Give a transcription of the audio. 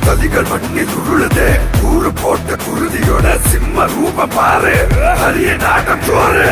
சதிகள் பண்ணி துருளுதே கூறு போட்ட குருதியோட சிம்ம ரூபம் பாரு அரிய நாட்டம் சோறு